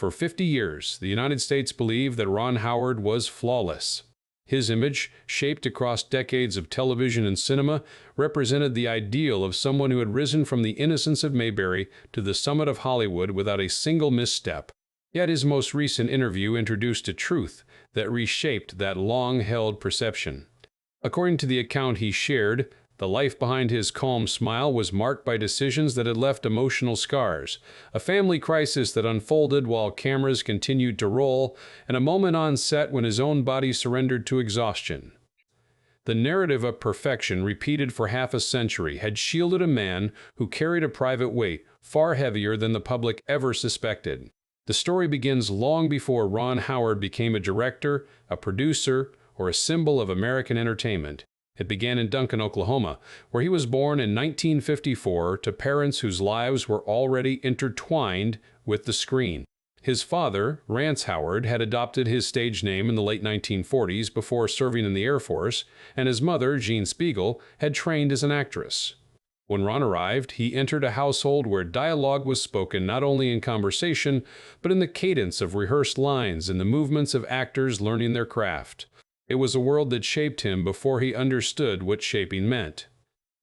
For 50 years, the United States believed that Ron Howard was flawless. His image, shaped across decades of television and cinema, represented the ideal of someone who had risen from the innocence of Mayberry to the summit of Hollywood without a single misstep. Yet his most recent interview introduced a truth that reshaped that long-held perception. According to the account he shared, the life behind his calm smile was marked by decisions that had left emotional scars, a family crisis that unfolded while cameras continued to roll, and a moment on set when his own body surrendered to exhaustion. The narrative of perfection, repeated for half a century, had shielded a man who carried a private weight far heavier than the public ever suspected. The story begins long before Ron Howard became a director, a producer, or a symbol of American entertainment. It began in Duncan, Oklahoma, where he was born in 1954 to parents whose lives were already intertwined with the screen. His father, Rance Howard, had adopted his stage name in the late 1940s before serving in the Air Force, and his mother, Jean Spiegel, had trained as an actress. When Ron arrived, he entered a household where dialogue was spoken not only in conversation, but in the cadence of rehearsed lines and the movements of actors learning their craft. It was a world that shaped him before he understood what shaping meant.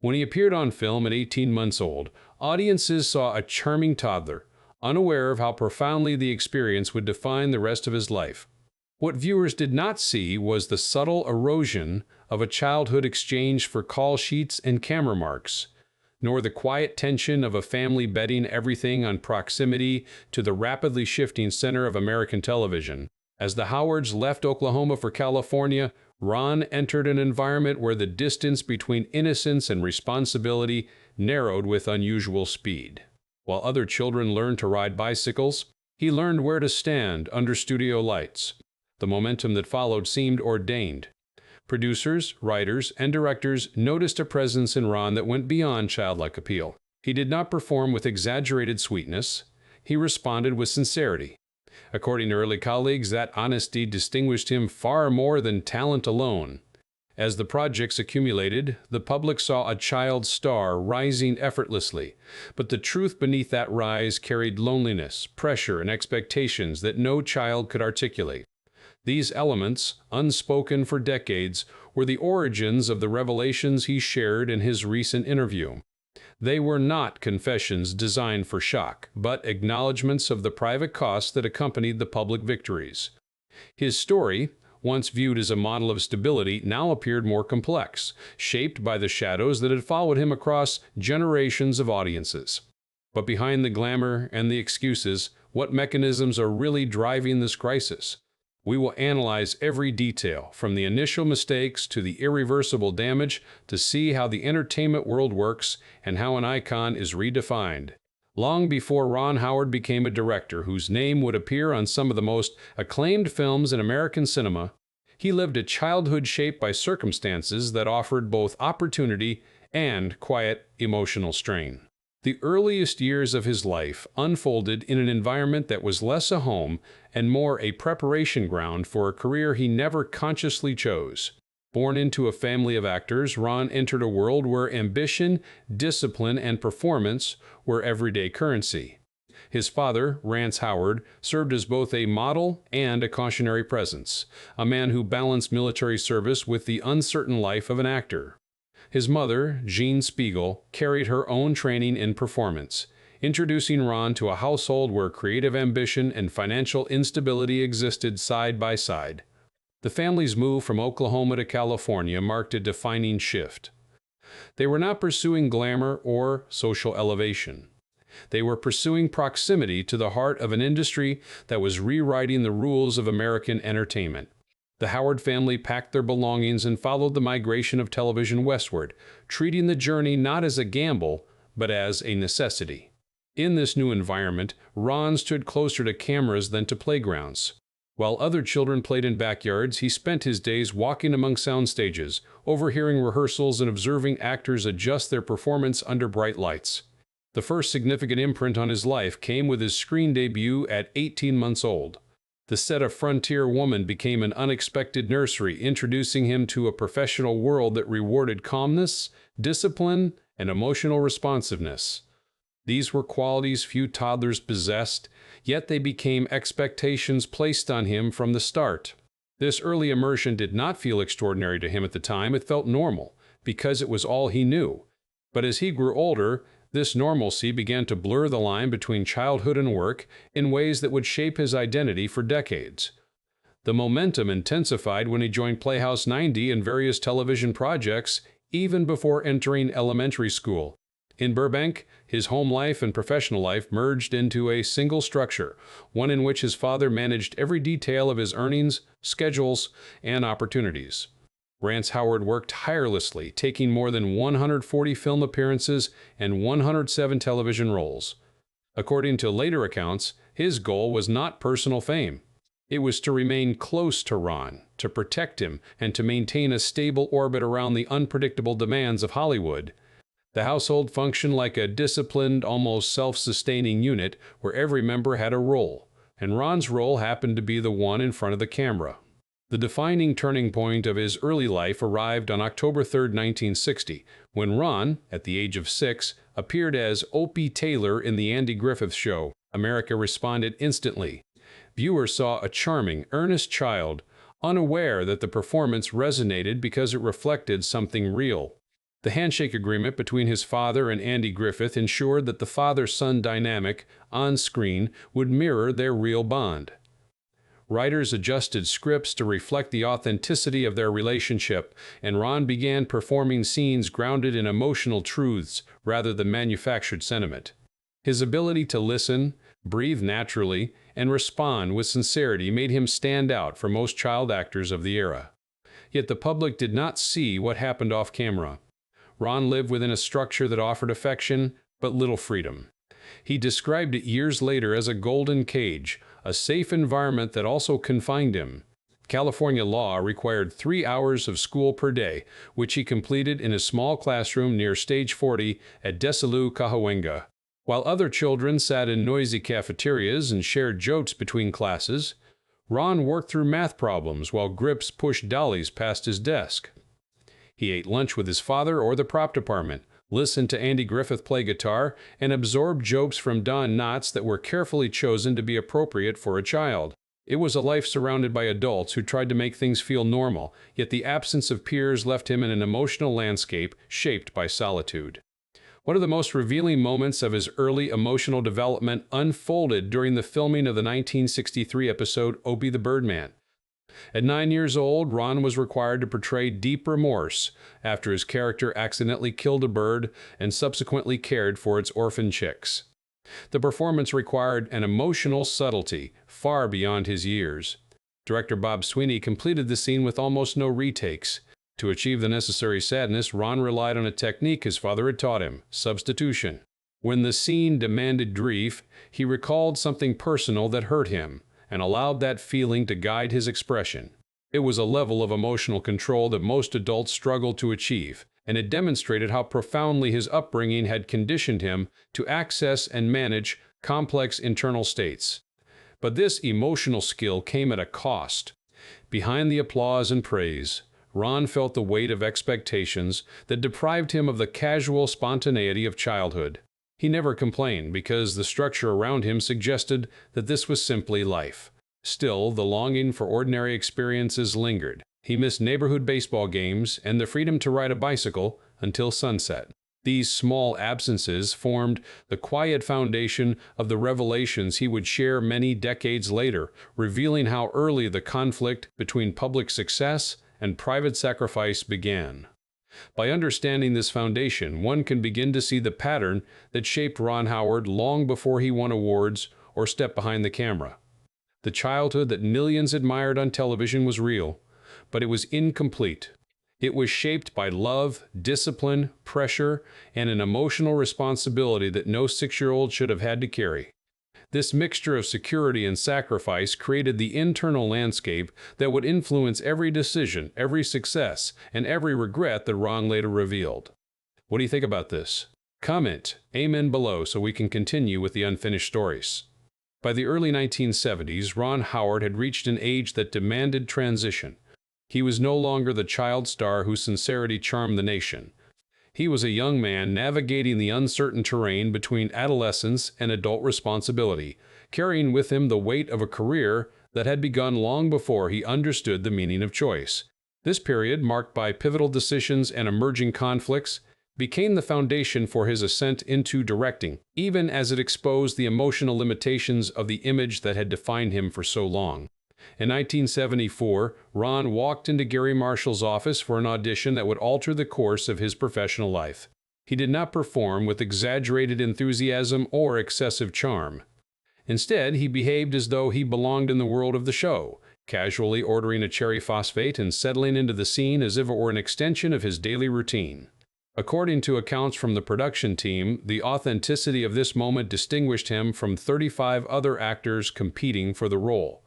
When he appeared on film at 18 months old, audiences saw a charming toddler, unaware of how profoundly the experience would define the rest of his life. What viewers did not see was the subtle erosion of a childhood exchanged for call sheets and camera marks, nor the quiet tension of a family betting everything on proximity to the rapidly shifting center of American television. As the Howards left Oklahoma for California, Ron entered an environment where the distance between innocence and responsibility narrowed with unusual speed. While other children learned to ride bicycles, he learned where to stand under studio lights. The momentum that followed seemed ordained. Producers, writers, and directors noticed a presence in Ron that went beyond childlike appeal. He did not perform with exaggerated sweetness. He responded with sincerity. According to early colleagues, that honesty distinguished him far more than talent alone. As the projects accumulated, the public saw a child star rising effortlessly, but the truth beneath that rise carried loneliness, pressure, and expectations that no child could articulate. These elements, unspoken for decades, were the origins of the revelations he shared in his recent interview. They were not confessions designed for shock, but acknowledgments of the private costs that accompanied the public victories. His story, once viewed as a model of stability, now appeared more complex, shaped by the shadows that had followed him across generations of audiences. But behind the glamour and the excuses, what mechanisms are really driving this crisis? We will analyze every detail, from the initial mistakes to the irreversible damage, to see how the entertainment world works and how an icon is redefined. Long before Ron Howard became a director whose name would appear on some of the most acclaimed films in American cinema, he lived a childhood shaped by circumstances that offered both opportunity and quiet emotional strain. The earliest years of his life unfolded in an environment that was less a home and more a preparation ground for a career he never consciously chose. Born into a family of actors, Ron entered a world where ambition, discipline, and performance were everyday currency. His father, Rance Howard, served as both a model and a cautionary presence, a man who balanced military service with the uncertain life of an actor. His mother, Jean Spiegel, carried her own training in performance, introducing Ron to a household where creative ambition and financial instability existed side by side. The family's move from Oklahoma to California marked a defining shift. They were not pursuing glamour or social elevation. They were pursuing proximity to the heart of an industry that was rewriting the rules of American entertainment. The Howard family packed their belongings and followed the migration of television westward, treating the journey not as a gamble, but as a necessity. In this new environment, Ron stood closer to cameras than to playgrounds. While other children played in backyards, he spent his days walking among sound stages, overhearing rehearsals and observing actors adjust their performance under bright lights. The first significant imprint on his life came with his screen debut at 18 months old. The set of Frontier Woman became an unexpected nursery, introducing him to a professional world that rewarded calmness, discipline, and emotional responsiveness. These were qualities few toddlers possessed, yet they became expectations placed on him from the start. This early immersion did not feel extraordinary to him at the time. It felt normal, because it was all he knew. But as he grew older, this normalcy began to blur the line between childhood and work in ways that would shape his identity for decades. The momentum intensified when he joined Playhouse 90 and various television projects, even before entering elementary school. In Burbank, his home life and professional life merged into a single structure, one in which his father managed every detail of his earnings, schedules, and opportunities. Rance Howard worked tirelessly, taking more than 140 film appearances and 107 television roles. According to later accounts, his goal was not personal fame. It was to remain close to Ron, to protect him, and to maintain a stable orbit around the unpredictable demands of Hollywood. The household functioned like a disciplined, almost self-sustaining unit where every member had a role, and Ron's role happened to be the one in front of the camera. The defining turning point of his early life arrived on October 3, 1960, when Ron, at the age of 6, appeared as Opie Taylor in The Andy Griffith Show. America responded instantly. Viewers saw a charming, earnest child, unaware that the performance resonated because it reflected something real. The handshake agreement between his father and Andy Griffith ensured that the father-son dynamic on screen would mirror their real bond. Writers adjusted scripts to reflect the authenticity of their relationship, and Ron began performing scenes grounded in emotional truths rather than manufactured sentiment. His ability to listen, breathe naturally, and respond with sincerity made him stand out for most child actors of the era. Yet the public did not see what happened off camera. Ron lived within a structure that offered affection, but little freedom. He described it years later as a golden cage, a safe environment that also confined him. California law required 3 hours of school per day, which he completed in a small classroom near Stage 40 at Desilu, Cahuenga. While other children sat in noisy cafeterias and shared jokes between classes, Ron worked through math problems while Grips pushed dollies past his desk. He ate lunch with his father or the prop department, listened to Andy Griffith play guitar, and absorbed jokes from Don Knotts that were carefully chosen to be appropriate for a child. It was a life surrounded by adults who tried to make things feel normal, yet the absence of peers left him in an emotional landscape shaped by solitude. One of the most revealing moments of his early emotional development unfolded during the filming of the 1963 episode Opie the Birdman. At 9 years old, Ron was required to portray deep remorse after his character accidentally killed a bird and subsequently cared for its orphan chicks. The performance required an emotional subtlety far beyond his years. Director Bob Sweeney completed the scene with almost no retakes. To achieve the necessary sadness, Ron relied on a technique his father had taught him: substitution. When the scene demanded grief, he recalled something personal that hurt him and allowed that feeling to guide his expression. It was a level of emotional control that most adults struggle to achieve, and it demonstrated how profoundly his upbringing had conditioned him to access and manage complex internal states. But this emotional skill came at a cost. Behind the applause and praise, Ron felt the weight of expectations that deprived him of the casual spontaneity of childhood. He never complained because the structure around him suggested that this was simply life. Still, the longing for ordinary experiences lingered. He missed neighborhood baseball games and the freedom to ride a bicycle until sunset. These small absences formed the quiet foundation of the revelations he would share many decades later, revealing how early the conflict between public success and private sacrifice began. By understanding this foundation, one can begin to see the pattern that shaped Ron Howard long before he won awards or stepped behind the camera. The childhood that millions admired on television was real, but it was incomplete. It was shaped by love, discipline, pressure, and an emotional responsibility that no 6-year-old should have had to carry. This mixture of security and sacrifice created the internal landscape that would influence every decision, every success, and every regret that Ron later revealed. What do you think about this? Comment Amen below so we can continue with the unfinished stories. By the early 1970s, Ron Howard had reached an age that demanded transition. He was no longer the child star whose sincerity charmed the nation. He was a young man navigating the uncertain terrain between adolescence and adult responsibility, carrying with him the weight of a career that had begun long before he understood the meaning of choice. This period, marked by pivotal decisions and emerging conflicts, became the foundation for his ascent into directing, even as it exposed the emotional limitations of the image that had defined him for so long. In 1974, Ron walked into Gary Marshall's office for an audition that would alter the course of his professional life. He did not perform with exaggerated enthusiasm or excessive charm. Instead, he behaved as though he belonged in the world of the show, casually ordering a cherry phosphate and settling into the scene as if it were an extension of his daily routine. According to accounts from the production team, the authenticity of this moment distinguished him from 35 other actors competing for the role.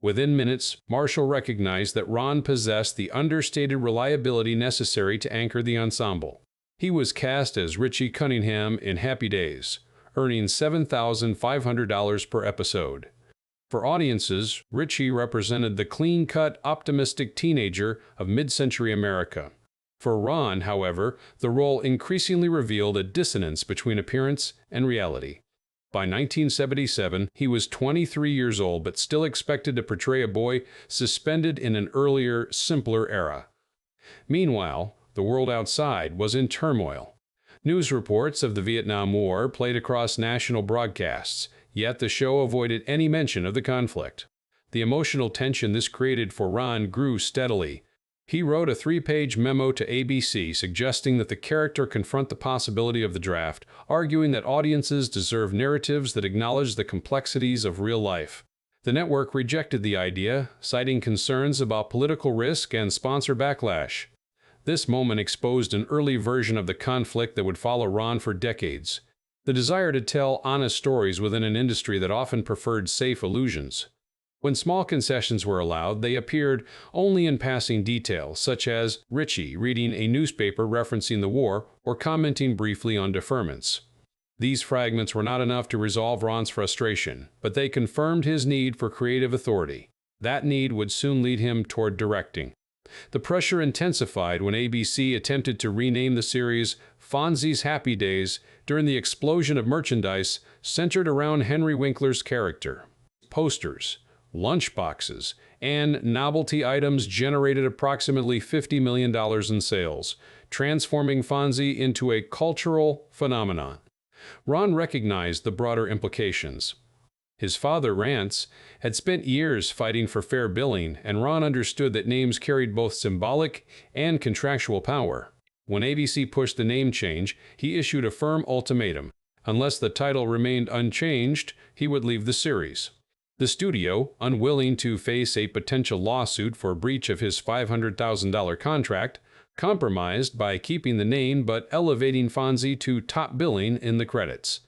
Within minutes, Marshall recognized that Ron possessed the understated reliability necessary to anchor the ensemble. He was cast as Richie Cunningham in Happy Days, earning $7,500 per episode. For audiences, Richie represented the clean-cut, optimistic teenager of mid-century America. For Ron, however, the role increasingly revealed a dissonance between appearance and reality. By 1977, he was 23 years old but still expected to portray a boy suspended in an earlier, simpler era. Meanwhile, the world outside was in turmoil. News reports of the Vietnam War played across national broadcasts, yet the show avoided any mention of the conflict. The emotional tension this created for Ron grew steadily. He wrote a 3-page memo to ABC suggesting that the character confront the possibility of the draft, arguing that audiences deserve narratives that acknowledge the complexities of real life. The network rejected the idea, citing concerns about political risk and sponsor backlash. This moment exposed an early version of the conflict that would follow Ron for decades: the desire to tell honest stories within an industry that often preferred safe illusions. When small concessions were allowed, they appeared only in passing detail, such as Richie reading a newspaper referencing the war or commenting briefly on deferments. These fragments were not enough to resolve Ron's frustration, but they confirmed his need for creative authority. That need would soon lead him toward directing. The pressure intensified when ABC attempted to rename the series Fonzie's Happy Days during the explosion of merchandise centered around Henry Winkler's character. Posters, lunchboxes, and novelty items generated approximately $50 million in sales, transforming Fonzie into a cultural phenomenon. Ron recognized the broader implications. His father, Rance, had spent years fighting for fair billing, and Ron understood that names carried both symbolic and contractual power. When ABC pushed the name change, he issued a firm ultimatum. Unless the title remained unchanged, he would leave the series. The studio, unwilling to face a potential lawsuit for breach of his $500,000 contract, compromised by keeping the name but elevating Fonzie to top billing in the credits.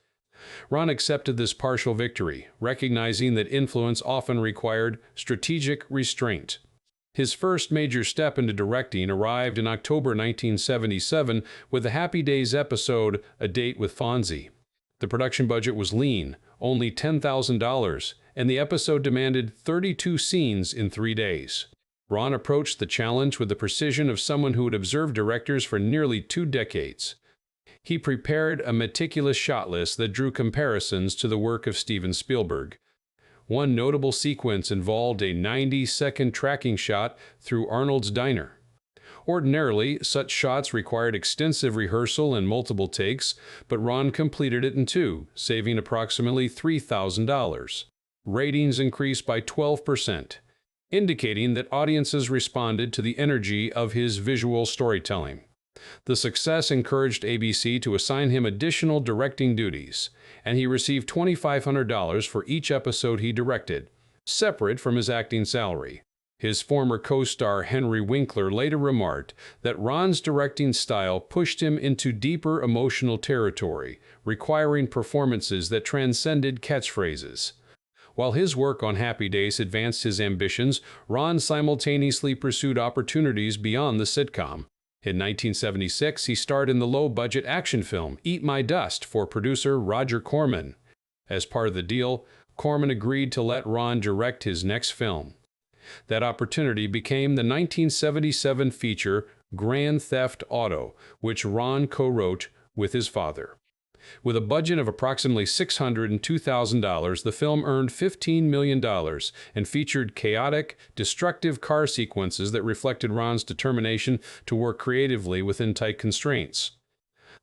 Ron accepted this partial victory, recognizing that influence often required strategic restraint. His first major step into directing arrived in October 1977 with the Happy Days episode A Date with Fonzie. The production budget was lean, only $10,000, and the episode demanded 32 scenes in 3 days. Ron approached the challenge with the precision of someone who had observed directors for nearly 2 decades. He prepared a meticulous shot list that drew comparisons to the work of Steven Spielberg. One notable sequence involved a 90-second tracking shot through Arnold's diner. Ordinarily, such shots required extensive rehearsal and multiple takes, but Ron completed it in 2, saving approximately $3,000. Ratings increased by 12%, indicating that audiences responded to the energy of his visual storytelling. The success encouraged ABC to assign him additional directing duties, and he received $2,500 for each episode he directed, separate from his acting salary. His former co-star Henry Winkler later remarked that Ron's directing style pushed him into deeper emotional territory, requiring performances that transcended catchphrases. While his work on Happy Days advanced his ambitions, Ron simultaneously pursued opportunities beyond the sitcom. In 1976, he starred in the low-budget action film Eat My Dust for producer Roger Corman. As part of the deal, Corman agreed to let Ron direct his next film. That opportunity became the 1977 feature Grand Theft Auto, which Ron co-wrote with his father. With a budget of approximately $602,000, the film earned $15 million and featured chaotic, destructive car sequences that reflected Ron's determination to work creatively within tight constraints.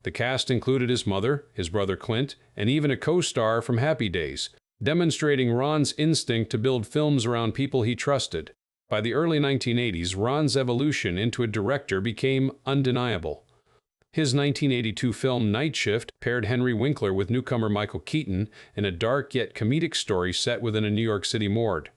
The cast included his mother, his brother Clint, and even a co-star from Happy Days, demonstrating Ron's instinct to build films around people he trusted. By the early 1980s, Ron's evolution into a director became undeniable. His 1982 film Night Shift paired Henry Winkler with newcomer Michael Keaton in a dark yet comedic story set within a New York City morgue.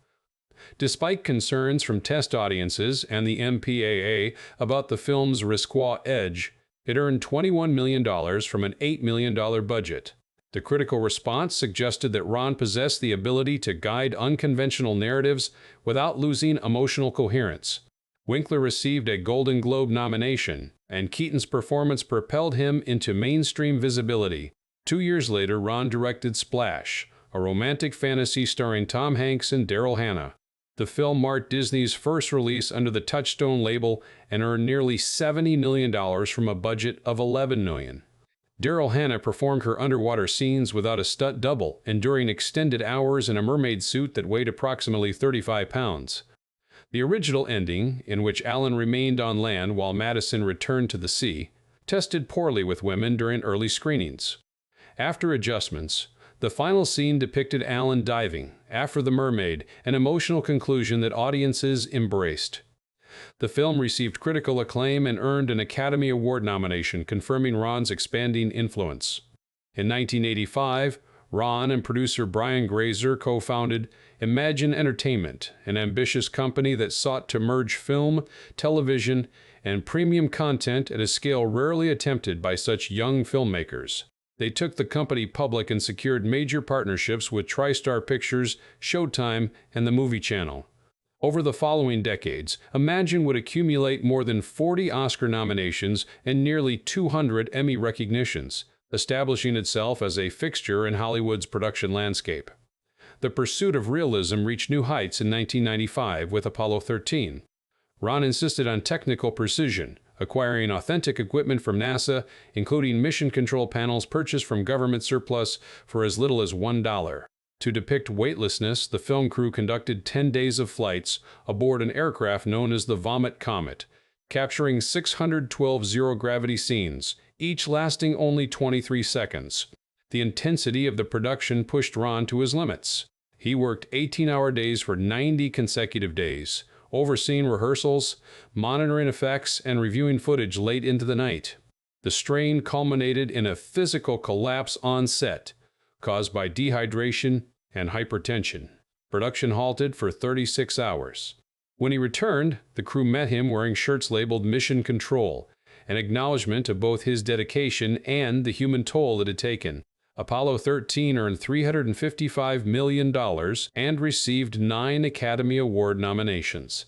Despite concerns from test audiences and the MPAA about the film's risque edge, it earned $21 million from an $8 million budget. The critical response suggested that Ron possessed the ability to guide unconventional narratives without losing emotional coherence. Winkler received a Golden Globe nomination, and Keaton's performance propelled him into mainstream visibility. 2 years later, Ron directed Splash, a romantic fantasy starring Tom Hanks and Daryl Hannah. The film marked Disney's first release under the Touchstone label and earned nearly $70 million from a budget of $11 million. Daryl Hannah performed her underwater scenes without a stunt double, enduring extended hours in a mermaid suit that weighed approximately 35 pounds. The original ending, in which Alan remained on land while Madison returned to the sea, tested poorly with women during early screenings. After adjustments, the final scene depicted Alan diving after the mermaid, an emotional conclusion that audiences embraced. The film received critical acclaim and earned an Academy Award nomination, confirming Ron's expanding influence. In 1985, Ron and producer Brian Grazer co-founded Imagine Entertainment, an ambitious company that sought to merge film, television, and premium content at a scale rarely attempted by such young filmmakers. They took the company public and secured major partnerships with TriStar Pictures, Showtime, and the Movie Channel. Over the following decades, Imagine would accumulate more than 40 Oscar nominations and nearly 200 Emmy recognitions, establishing itself as a fixture in Hollywood's production landscape. The pursuit of realism reached new heights in 1995 with Apollo 13. Ron insisted on technical precision, acquiring authentic equipment from NASA, including mission control panels purchased from government surplus for as little as $1. To depict weightlessness, the film crew conducted 10 days of flights aboard an aircraft known as the Vomit Comet, capturing 612 zero-gravity scenes, each lasting only 23 seconds. The intensity of the production pushed Ron to his limits. He worked 18-hour days for 90 consecutive days, overseeing rehearsals, monitoring effects, and reviewing footage late into the night. The strain culminated in a physical collapse on set, caused by dehydration and hypertension. Production halted for 36 hours. When he returned, the crew met him wearing shirts labeled Mission Control, an acknowledgement of both his dedication and the human toll it had taken. Apollo 13 earned $355 million and received 9 Academy Award nominations.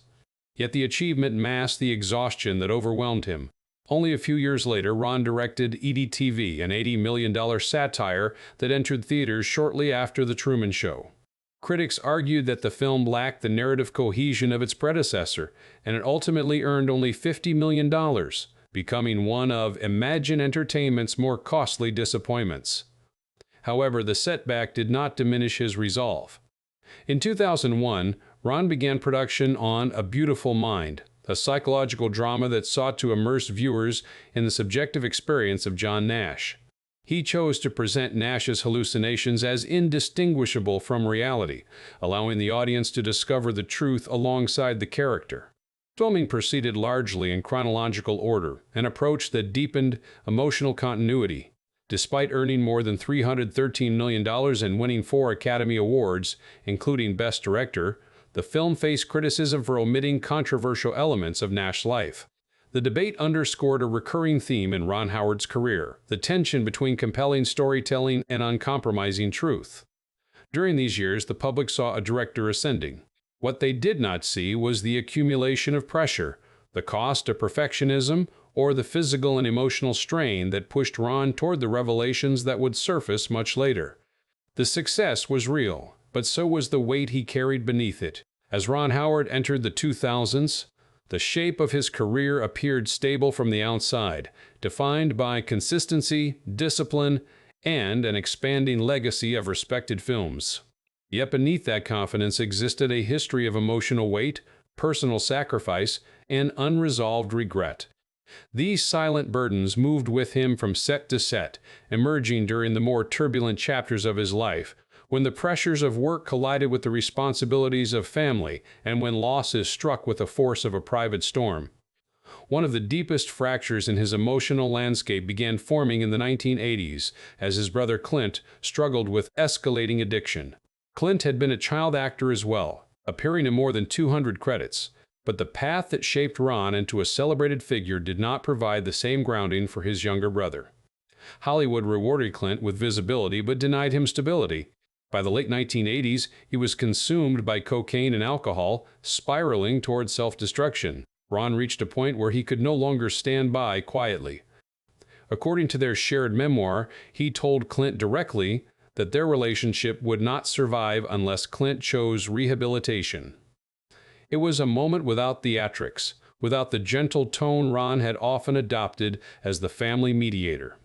Yet the achievement masked the exhaustion that overwhelmed him. Only a few years later, Ron directed EDTV, an $80 million satire that entered theaters shortly after The Truman Show. Critics argued that the film lacked the narrative cohesion of its predecessor, and it ultimately earned only $50 million, becoming one of Imagine Entertainment's more costly disappointments. However, the setback did not diminish his resolve. In 2001, Ron began production on A Beautiful Mind, a psychological drama that sought to immerse viewers in the subjective experience of John Nash. He chose to present Nash's hallucinations as indistinguishable from reality, allowing the audience to discover the truth alongside the character. Filming proceeded largely in chronological order, an approach that deepened emotional continuity. Despite earning more than $313 million and winning 4 Academy Awards, including Best Director, the film faced criticism for omitting controversial elements of Nash's life. The debate underscored a recurring theme in Ron Howard's career, the tension between compelling storytelling and uncompromising truth. During these years, the public saw a director ascending. What they did not see was the accumulation of pressure, the cost of perfectionism, or the physical and emotional strain that pushed Ron toward the revelations that would surface much later. The success was real, but so was the weight he carried beneath it. As Ron Howard entered the 2000s, The shape of his career appeared stable from the outside, defined by consistency, discipline, and an expanding legacy of respected films. Yet beneath that confidence existed a history of emotional weight, personal sacrifice, and unresolved regret. These silent burdens moved with him from set to set, emerging during the more turbulent chapters of his life, when the pressures of work collided with the responsibilities of family, and when losses struck with the force of a private storm. One of the deepest fractures in his emotional landscape began forming in the 1980s as his brother Clint struggled with escalating addiction. Clint had been a child actor as well, appearing in more than 200 credits, but the path that shaped Ron into a celebrated figure did not provide the same grounding for his younger brother. Hollywood rewarded Clint with visibility but denied him stability. By the late 1980s, he was consumed by cocaine and alcohol, spiraling toward self-destruction. Ron reached a point where he could no longer stand by quietly. According to their shared memoir, he told Clint directly that their relationship would not survive unless Clint chose rehabilitation. It was a moment without theatrics, without the gentle tone Ron had often adopted as the family mediator.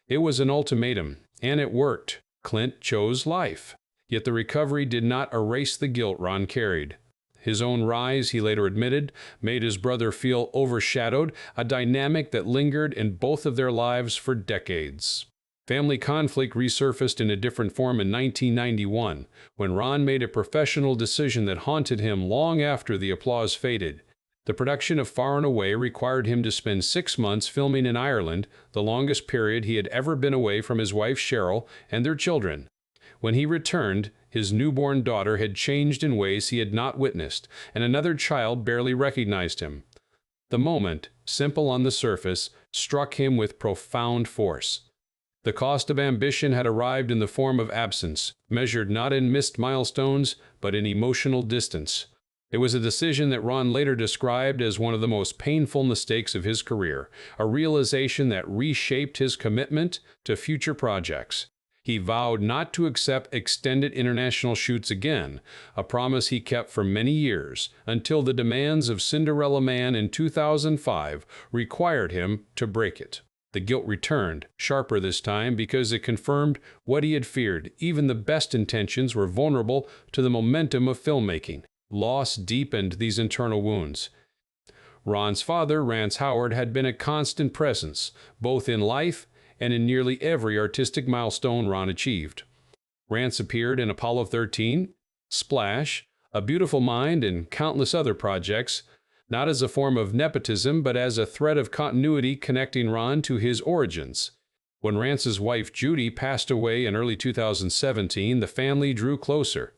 It was an ultimatum, and it worked. Clint chose life. Yet the recovery did not erase the guilt Ron carried. His own rise, he later admitted, made his brother feel overshadowed, a dynamic that lingered in both of their lives for decades. Family conflict resurfaced in a different form in 1991, when Ron made a professional decision that haunted him long after the applause faded. The production of Far and Away required him to spend 6 months filming in Ireland, the longest period he had ever been away from his wife Cheryl and their children. When he returned, his newborn daughter had changed in ways he had not witnessed, and another child barely recognized him. The moment, simple on the surface, struck him with profound force. The cost of ambition had arrived in the form of absence, measured not in missed milestones, but in emotional distance. It was a decision that Ron later described as one of the most painful mistakes of his career, a realization that reshaped his commitment to future projects. He vowed not to accept extended international shoots again, a promise he kept for many years, until the demands of Cinderella Man in 2005 required him to break it. The guilt returned, sharper this time because it confirmed what he had feared. Even the best intentions were vulnerable to the momentum of filmmaking. Loss deepened these internal wounds. Ron's father, Rance Howard, had been a constant presence, both in life and in nearly every artistic milestone Ron achieved. Rance appeared in Apollo 13, Splash, A Beautiful Mind, and countless other projects, not as a form of nepotism, but as a thread of continuity connecting Ron to his origins. When Rance's wife Judy passed away in early 2017, the family drew closer.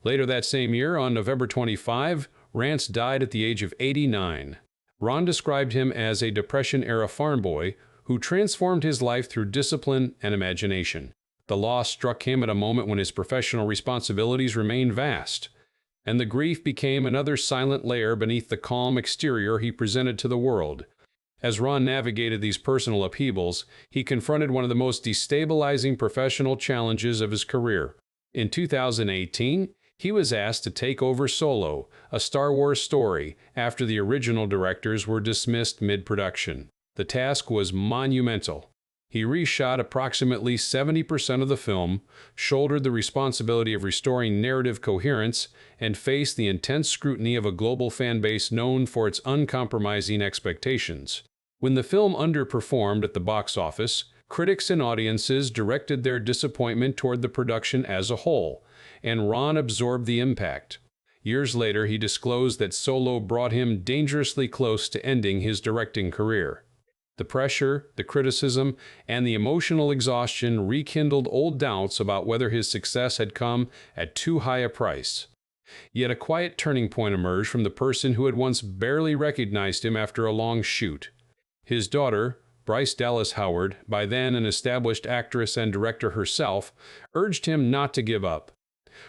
Later that same year, on November 25, Rance died at the age of 89. Ron described him as a Depression-era farm boy who transformed his life through discipline and imagination. The loss struck him at a moment when his professional responsibilities remained vast, and the grief became another silent layer beneath the calm exterior he presented to the world. As Ron navigated these personal upheavals, he confronted one of the most destabilizing professional challenges of his career. In 2018, he was asked to take over Solo, a Star Wars story, after the original directors were dismissed mid-production. The task was monumental. He reshot approximately 70% of the film, shouldered the responsibility of restoring narrative coherence, and faced the intense scrutiny of a global fan base known for its uncompromising expectations. When the film underperformed at the box office, critics and audiences directed their disappointment toward the production as a whole, and Ron absorbed the impact. Years later, he disclosed that Solo brought him dangerously close to ending his directing career. The pressure, the criticism, and the emotional exhaustion rekindled old doubts about whether his success had come at too high a price. Yet a quiet turning point emerged from the person who had once barely recognized him after a long shoot. His daughter, Bryce Dallas Howard, by then an established actress and director herself, urged him not to give up.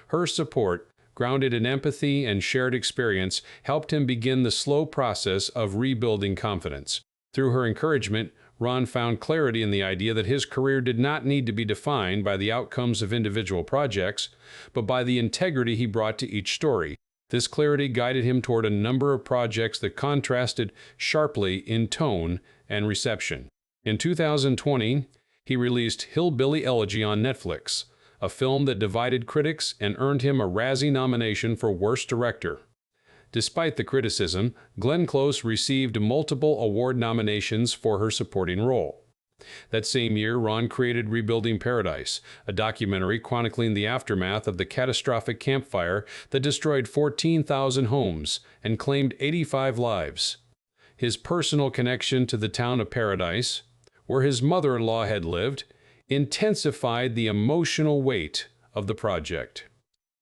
Her support, grounded in empathy and shared experience, helped him begin the slow process of rebuilding confidence. Through her encouragement, Ron found clarity in the idea that his career did not need to be defined by the outcomes of individual projects, but by the integrity he brought to each story. This clarity guided him toward a number of projects that contrasted sharply in tone and reception. In 2020, he released Hillbilly Elegy on Netflix, a film that divided critics and earned him a Razzie nomination for Worst Director. Despite the criticism, Glenn Close received multiple award nominations for her supporting role. That same year, Ron created Rebuilding Paradise, a documentary chronicling the aftermath of the catastrophic Camp Fire that destroyed 14,000 homes and claimed 85 lives. His personal connection to the town of Paradise, where his mother-in-law had lived, intensified the emotional weight of the project.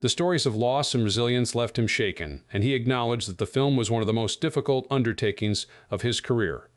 The stories of loss and resilience left him shaken, and he acknowledged that the film was one of the most difficult undertakings of his career.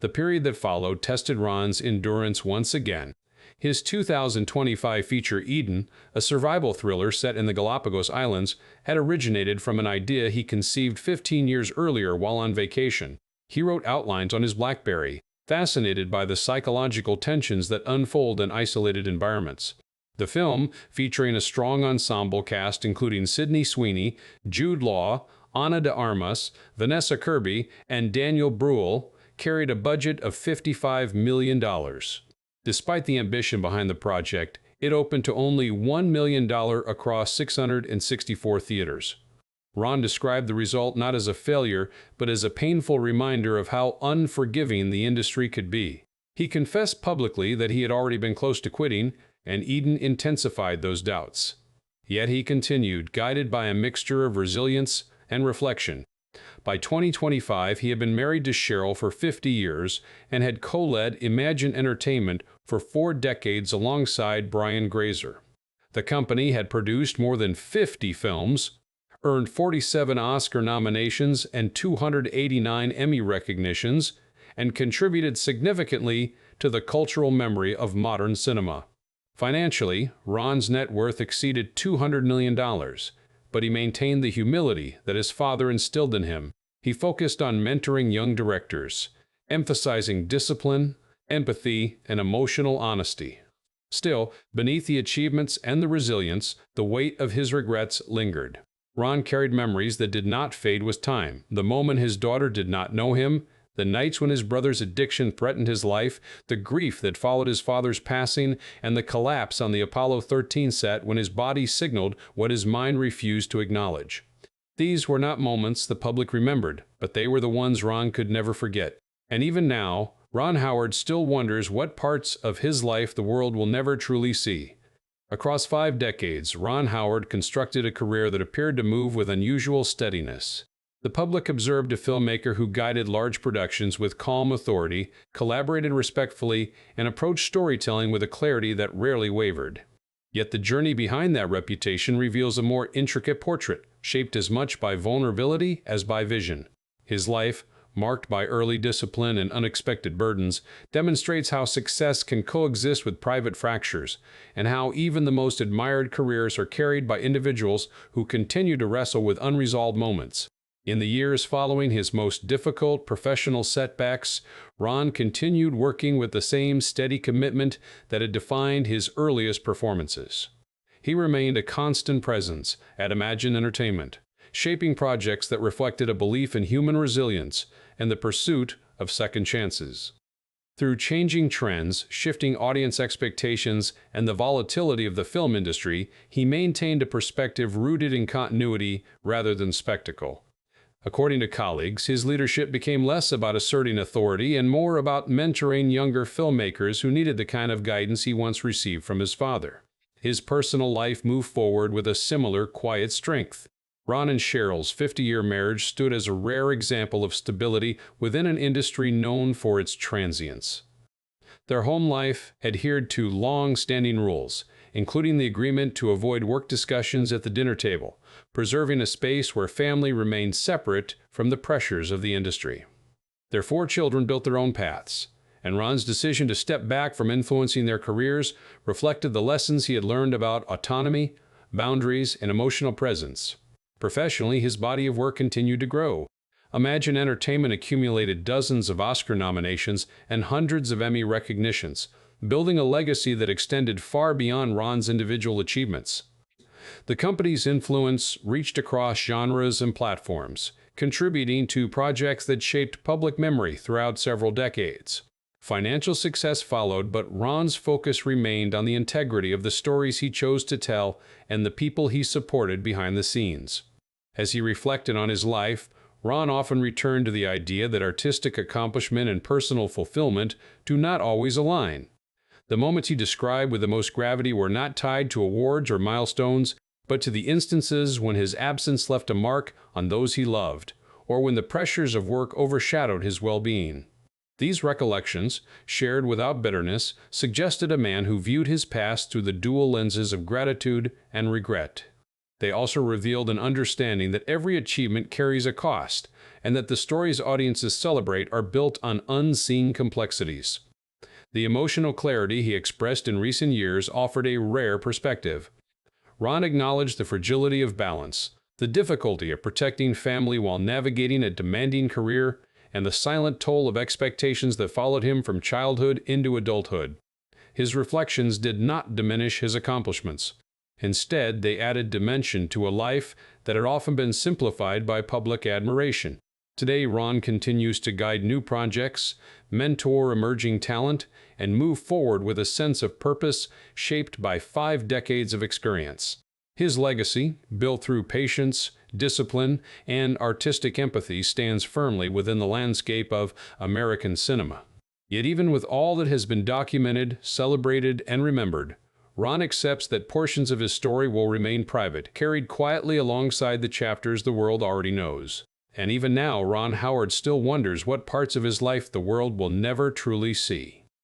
The period that followed tested Ron's endurance once again. His 2025 feature Eden, a survival thriller set in the Galapagos Islands, had originated from an idea he conceived 15 years earlier while on vacation. He wrote outlines on his BlackBerry, fascinated by the psychological tensions that unfold in isolated environments. The film, featuring a strong ensemble cast including Sydney Sweeney, Jude Law, Ana de Armas, Vanessa Kirby, and Daniel Bruhl, carried a budget of $55 million. Despite the ambition behind the project, it opened to only $1 million across 664 theaters. Ron described the result not as a failure, but as a painful reminder of how unforgiving the industry could be. He confessed publicly that he had already been close to quitting, and Eden intensified those doubts. Yet he continued, guided by a mixture of resilience and reflection. By 2025, he had been married to Cheryl for 50 years and had co-led Imagine Entertainment for 4 decades alongside Brian Grazer. The company had produced more than 50 films, earned 47 Oscar nominations and 289 Emmy recognitions, and contributed significantly to the cultural memory of modern cinema. Financially, Ron's net worth exceeded $200 million, but he maintained the humility that his father instilled in him. He focused on mentoring young directors, emphasizing discipline, empathy, and emotional honesty. Still, beneath the achievements and the resilience, the weight of his regrets lingered. Ron carried memories that did not fade with time. The moment his daughter did not know him, the nights when his brother's addiction threatened his life, the grief that followed his father's passing, and the collapse on the Apollo 13 set when his body signaled what his mind refused to acknowledge. These were not moments the public remembered, but they were the ones Ron could never forget. And even now, Ron Howard still wonders what parts of his life the world will never truly see. Across 5 decades, Ron Howard constructed a career that appeared to move with unusual steadiness. The public observed a filmmaker who guided large productions with calm authority, collaborated respectfully, and approached storytelling with a clarity that rarely wavered. Yet the journey behind that reputation reveals a more intricate portrait, shaped as much by vulnerability as by vision. His life, marked by early discipline and unexpected burdens, demonstrates how success can coexist with private fractures, and how even the most admired careers are carried by individuals who continue to wrestle with unresolved moments. In the years following his most difficult professional setbacks, Ron continued working with the same steady commitment that had defined his earliest performances. He remained a constant presence at Imagine Entertainment, shaping projects that reflected a belief in human resilience and the pursuit of second chances. Through changing trends, shifting audience expectations, and the volatility of the film industry, he maintained a perspective rooted in continuity rather than spectacle. According to colleagues, his leadership became less about asserting authority and more about mentoring younger filmmakers who needed the kind of guidance he once received from his father. His personal life moved forward with a similar quiet strength. Ron and Cheryl's 50-year marriage stood as a rare example of stability within an industry known for its transience. Their home life adhered to long-standing rules, including the agreement to avoid work discussions at the dinner table, preserving a space where family remained separate from the pressures of the industry. Their 4 children built their own paths, and Ron's decision to step back from influencing their careers reflected the lessons he had learned about autonomy, boundaries, and emotional presence. Professionally, his body of work continued to grow. Imagine Entertainment accumulated dozens of Oscar nominations and hundreds of Emmy recognitions, building a legacy that extended far beyond Ron's individual achievements. The company's influence reached across genres and platforms, contributing to projects that shaped public memory throughout several decades. Financial success followed, but Ron's focus remained on the integrity of the stories he chose to tell and the people he supported behind the scenes. As he reflected on his life, Ron often returned to the idea that artistic accomplishment and personal fulfillment do not always align. The moments he described with the most gravity were not tied to awards or milestones, but to the instances when his absence left a mark on those he loved, or when the pressures of work overshadowed his well-being. These recollections, shared without bitterness, suggested a man who viewed his past through the dual lenses of gratitude and regret. They also revealed an understanding that every achievement carries a cost, and that the stories audiences celebrate are built on unseen complexities. The emotional clarity he expressed in recent years offered a rare perspective. Ron acknowledged the fragility of balance, the difficulty of protecting family while navigating a demanding career, and the silent toll of expectations that followed him from childhood into adulthood. His reflections did not diminish his accomplishments. Instead, they added dimension to a life that had often been simplified by public admiration. Today, Ron continues to guide new projects, mentor emerging talent, and move forward with a sense of purpose shaped by 5 decades of experience. His legacy, built through patience, discipline, and artistic empathy, stands firmly within the landscape of American cinema. Yet even with all that has been documented, celebrated, and remembered, Ron accepts that portions of his story will remain private, carried quietly alongside the chapters the world already knows. And even now, Ron Howard still wonders what parts of his life the world will never truly see.